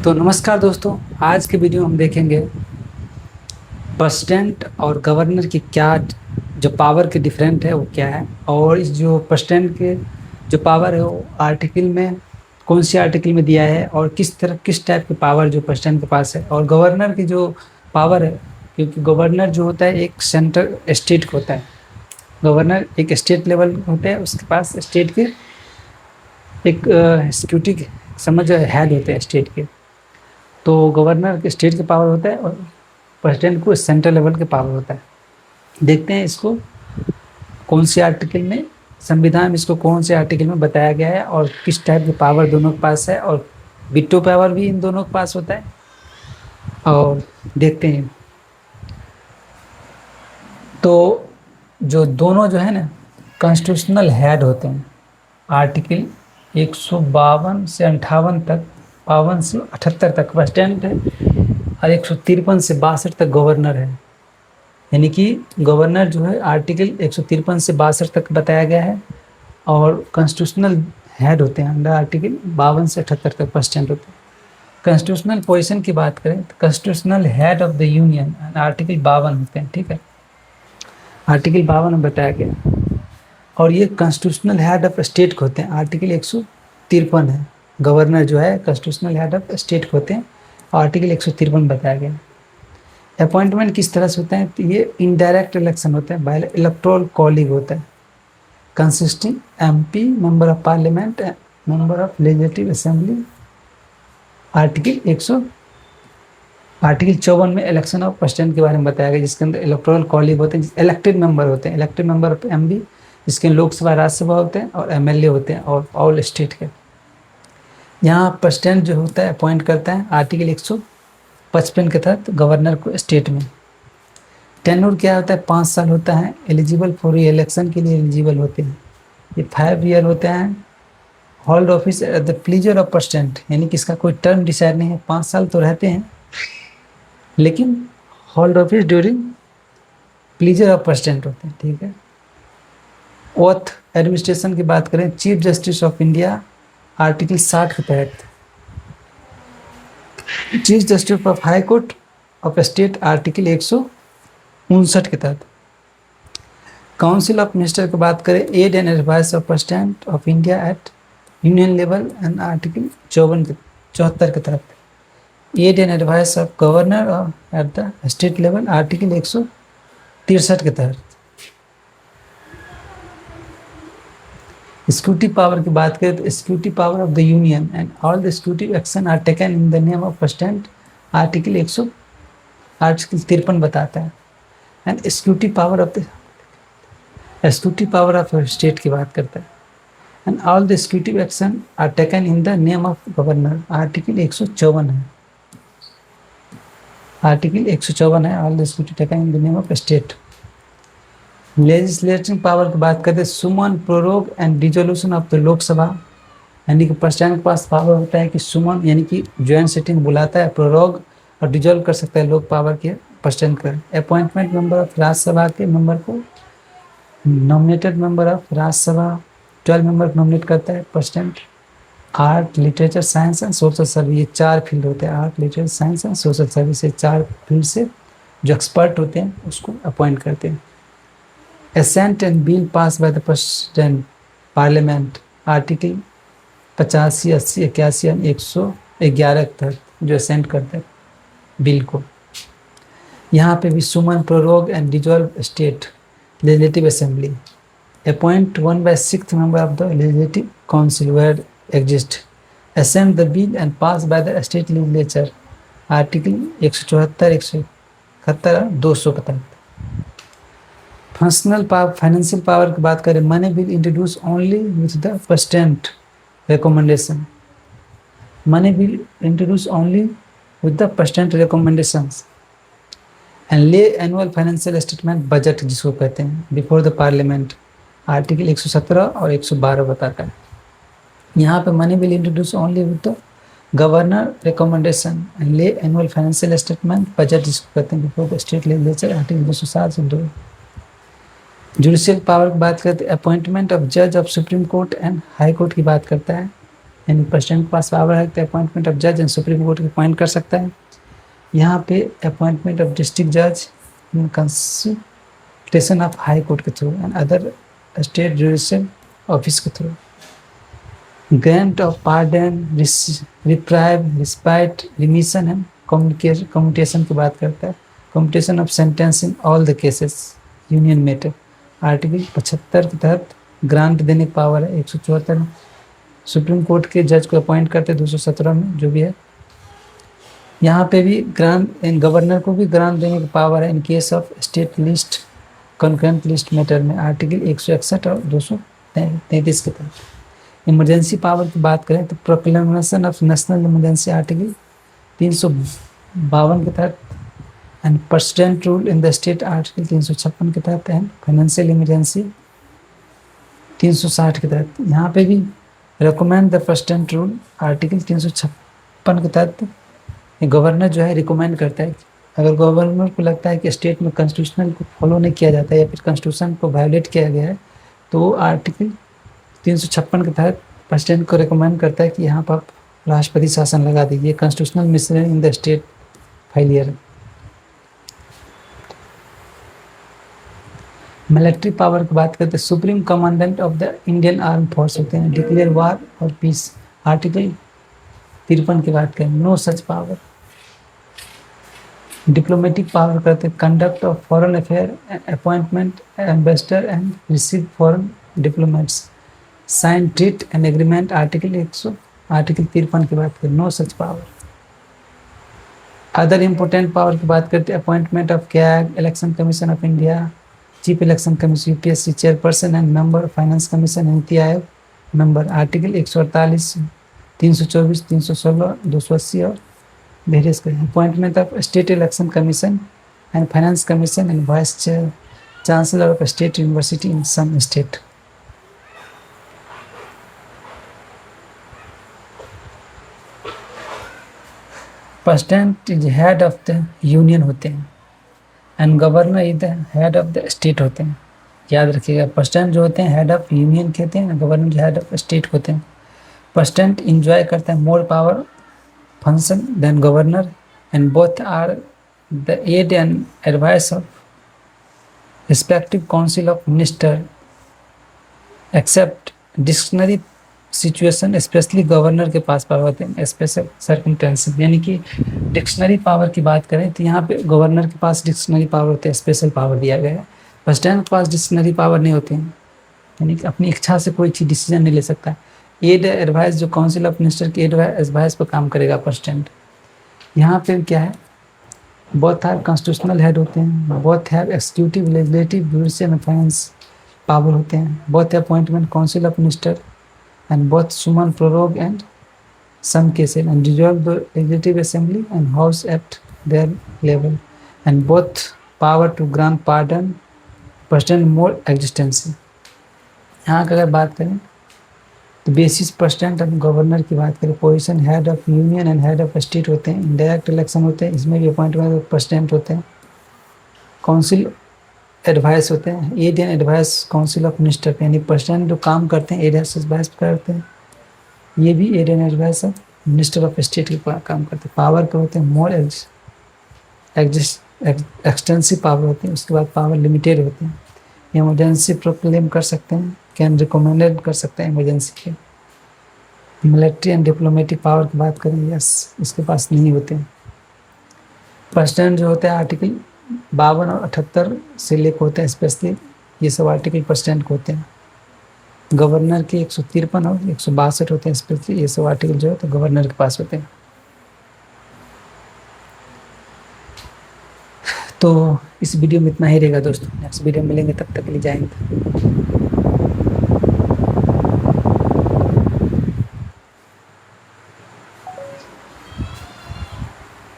तो नमस्कार दोस्तों। आज के वीडियो में हम देखेंगे प्रेसिडेंट और गवर्नर की क्या जो पावर के डिफरेंट है वो क्या है, और इस जो प्रेसिडेंट के जो पावर है वो आर्टिकल में कौन सी आर्टिकल में दिया है, और किस टाइप की पावर जो प्रेसिडेंट के पास है, और गवर्नर की जो पावर है। क्योंकि गवर्नर जो होता है एक सेंटर स्टेट का होता है। गवर्नर एक स्टेट लेवल होता है, उसके पास स्टेट के एक एग्जीक्यूटिव समझ हेड होते हैं स्टेट के। तो गवर्नर के स्टेट के पावर होता है और प्रेसिडेंट को सेंट्रल लेवल के पावर होता है। देखते हैं इसको कौन सी आर्टिकल में, संविधान में इसको कौन से आर्टिकल में बताया गया है, और किस टाइप की पावर दोनों के पास है, और वीटो पावर भी इन दोनों के पास होता है। और देखते हैं तो जो दोनों जो है ना कॉन्स्टिट्यूशनल हेड होते हैं। आर्टिकल 152 से 58 तक, 52 से 78 तक प्रेसिडेंट है, और 153 से 62 तक गवर्नर है। यानी कि गवर्नर जो है आर्टिकल 153 से 62 तक बताया गया है, और कॉन्स्टिट्यूशनल हेड होते हैं अंडर आर्टिकल 52 से 78 तक प्रेसिडेंट होते हैं। कॉन्स्टिट्यूशनल पोजीशन की बात करें तो constitutional head of the union article 52 होते हैं। ठीक है, आर्टिकल 52 में बताया गया। और ये कॉन्स्टिट्यूशनल हेड ऑफ स्टेट को होते हैं, आर्टिकल 153 है। गवर्नर जो है कॉन्स्टिट्यूशनल हेड ऑफ स्टेट को होते हैं, आर्टिकल 153 बताया गया। अपॉइंटमेंट किस तरह से होता है, तो ये इनडायरेक्ट इलेक्शन होता है, बाय इलेक्टोरल कॉलिग होता है, consisting MP, member of parliament, member of legislative assembly. Article 54 में इलेक्शन ऑफ प्रेसिडेंट के बारे में बताया गया, जिसके अंदर इलेक्टोरल कॉलिग होते हैं, इलेक्टेड मेंबर होते हैं, इलेक्टेड मेंबर ऑफ एमपी, इसके लोकसभा राज्यसभा होते हैं, और एमएलए होते हैं, और ऑल स्टेट के। यहाँ प्रेसिडेंट जो होता है अपॉइंट करता है आर्टिकल 155 के तहत गवर्नर को स्टेट में। टेन्योर क्या होता है, 5 साल होता है। एलिजिबल फॉर री इलेक्शन के लिए एलिजिबल होते हैं। ये 5 ईयर होते हैं। Hold office at the pleaser of president, यानी कि इसका कोई टर्म डिसाइड नहीं है। 5 साल तो रहते हैं, लेकिन hold office during pleasure of president होते हैं। ठीक है। ओथ एडमिनिस्ट्रेशन की बात करें, chief justice of India article 60 के तहत, chief justice of high court of state article 159 के तहत। काउंसिल ऑफ मिनिस्टर की बात करें, aid and advice of president of India at union level and article 74 के तहत। Aid and advice of governor at the state level article 163 के तहत। Executive power की बात करें तो executive power of the union and all the executive action are taken in the name of president, article 53 बताता है। And executive power of state की बात करता है। And all the executive action are taken in the name of governor, article 154 है। Article 154 है, all the executive taken in the name of state. Legislative power की बात करते हैं, Suman, prorogue and dissolution of the Lok Sabha, यानी कि प्रेसिडेंट के पास पावर होता है कि सुमन यानी कि ज्वाइंट सिटिंग बुलाता है, प्रोरोग और डिजोल्व कर सकता है लोक पावर के प्रेसिडेंट का। अपॉइंटमेंट मेंबर ऑफ राज्यसभा के मेंबर को, nominated member of Rajya Sabha 12 member को नॉमिनेट करता है president. Art, literature, science and social service, ये 4 फील्ड होते हैं। Art, literature, science and social service, ये 4 फील्ड से जो एक्सपर्ट होते हैं उसको अपॉइंट करते हैं। Assent and bill passed by the President Parliament, article 85, 80, 81 और 111 तक जो असेंट करते हैं बिल को। यहाँ पे भी summon, prorogue and dissolve state legislative assembly. Appoint 1/6 member of the legislative council where exist. Assent the bill and pass by the state legislature, article 174, 171 और 200 के तहत। फंक्शनल पावर, फाइनेंशियल पावर की बात करें, money bill introduce only with the president recommendation. Money bill introduce only with the president recommendations. And ले annual financial statement, budget जिसको कहते हैं, बिफोर द पार्लियामेंट, आर्टिकल 117 और 112 बताता है। यहाँ पे money bill introduce only with the governor recommendation and ले एनुअल फाइनेंशियल स्टेटमेंट, बजट जिसको कहते हैं, before the state legislature, article 207 से 2। जुडिशियल पावर की बात करते हैं, अपॉइंटमेंट ऑफ जज of supreme court and high court की बात करता है। यानी प्रेसिडेंट के पास पावर है तो अपॉइंटमेंट ऑफ जज एंड सुप्रीम कोर्ट के अपॉइंट कर सकता है। यहाँ पे अपॉइंटमेंट ऑफ डिस्ट्रिक्ट जज in consultation of high court के through and other state judicial office के through. Grant of pardon, reprieve, respite, remission and commutation की बात करता है। Commutation of sentence in all the cases union matter. Article 75 के तहत grant देने की पावर है। 174 में सुप्रीम कोर्ट के जज को अपॉइंट करते, 217 में जो भी है। यहाँ पे भी ग्रांट, गवर्नर को भी ग्रांट देने की पावर है in case of state list concurrent list matter में। आर्टिकल 161 और 233 के तहत। इमरजेंसी पावर की बात करें तो proclamation of national emergency article 352 के तहत and president rule in the state article 356 के तहत एंड फाइनेंशियल इमरजेंसी 360 के तहत। यहाँ पे भी recommend the president rule article 356 के तहत गवर्नर जो है रिकमेंड करता है। अगर गवर्नर को लगता है कि स्टेट में कॉन्स्टिट्यूशनल को फॉलो नहीं किया जाता है या फिर कॉन्स्टिट्यूशन को वायोलेट किया गया है तो आर्टिकल 356 के तहत प्रेसिडेंट को रिकमेंड करता है कि यहाँ पर राष्ट्रपति शासन लगा दीजिए। Constitutional mission in the state failure. Military power की बात करते हैं, supreme commandant of the Indian arm force होते हैं, डिक्लेयर वार और पीस। आर्टिकल 53 की बात करें, no such power. Diplomatic power करते हैं, conduct of foreign affair, appointment ambassador and receive foreign diplomats, sign treat and agreement. Article 53 की बात करें, no such power. Other important power की बात करते हैं, appointment of CAG, election commission of India, chief election commission UPSC chairperson and member, finance commission, NITI Aayog member. Article 148, 324, 316, 280 और various करें। Appointment of state election commission and finance commission and vice chancellor of state university in some state. President is head of the union होते हैं and governor is the head of the state होते हैं। याद रखिएगा, president जो होते हैं head of union कहते हैं, गवर्नर जो हेड ऑफ स्टेट होते हैं। प्रेसिडेंट इंजॉय करते हैं more power function than governor and both are the aid and advice of respective council of minister except dictionary situation. Specially governor के पास power होते हैं स्पेशल सर्कमस्टेंसेस। यानी कि डिक्शनरी पावर की बात करें तो यहाँ पे गवर्नर के पास डिक्शनरी पावर होते हैं, स्पेशल पावर दिया गया है। प्रेसिडेंट के पास डिक्शनरी पावर नहीं होती है, यानी कि अपनी इच्छा से कोई चीज़ डिसीजन नहीं ले सकता। एड एडवाइस जो काउंसिल ऑफ मिनिस्टर की एडवाइस पर काम करेगा प्रेसिडेंट। यहाँ पे क्या है, बोथ आर कॉन्स्टिट्यूशनल हेड होते हैं, both have executive, legislative, judicial and finance power होते हैं, both appointment council of minister and both summon, prorogue and some cases and dissolve the legislative assembly and house at their level and both power to grant pardon, president more existence। यहाँ अगर बात करें तो basis president और governor की बात करें, position head of union and head of state होते हैं, इनडायरेक्ट इलेक्शन होते हैं, इसमें भी अपॉइंटमेंट प्रेसिडेंट होते हैं, काउंसिल एडवाइस होते हैं, aid and advice council of minister पे, यानी प्रेसिडेंट जो काम करते हैं एड एडवाइस करते हैं, ये भी aid and advice of minister of state के काम करते हैं। पावर के होते हैं मोर एक्सटेंसिव पावर होते हैं, उसके बाद पावर लिमिटेड होते हैं। इमरजेंसी प्रोक्लेम कर सकते हैं, कैन रिकमेंडेड कर सकते हैं इमरजेंसी के। मिलिट्री एंड डिप्लोमेटिक पावर की बात करें, यस इसके पास नहीं होते हैं। प्रेसिडेंट जो होते हैं आर्टिकल 52 और 78 से लेकर होते हैं, स्पेशली ये सब आर्टिकल प्रेसिडेंट को होते हैं। गवर्नर के 153 और 162 होते हैं, स्पेशली ये सब आर्टिकल जो है तो गवर्नर के पास होते हैं। तो इस वीडियो में इतना ही रहेगा दोस्तों, नेक्स्ट वीडियो में मिलेंगे, तब तक के लिए जय हिंद।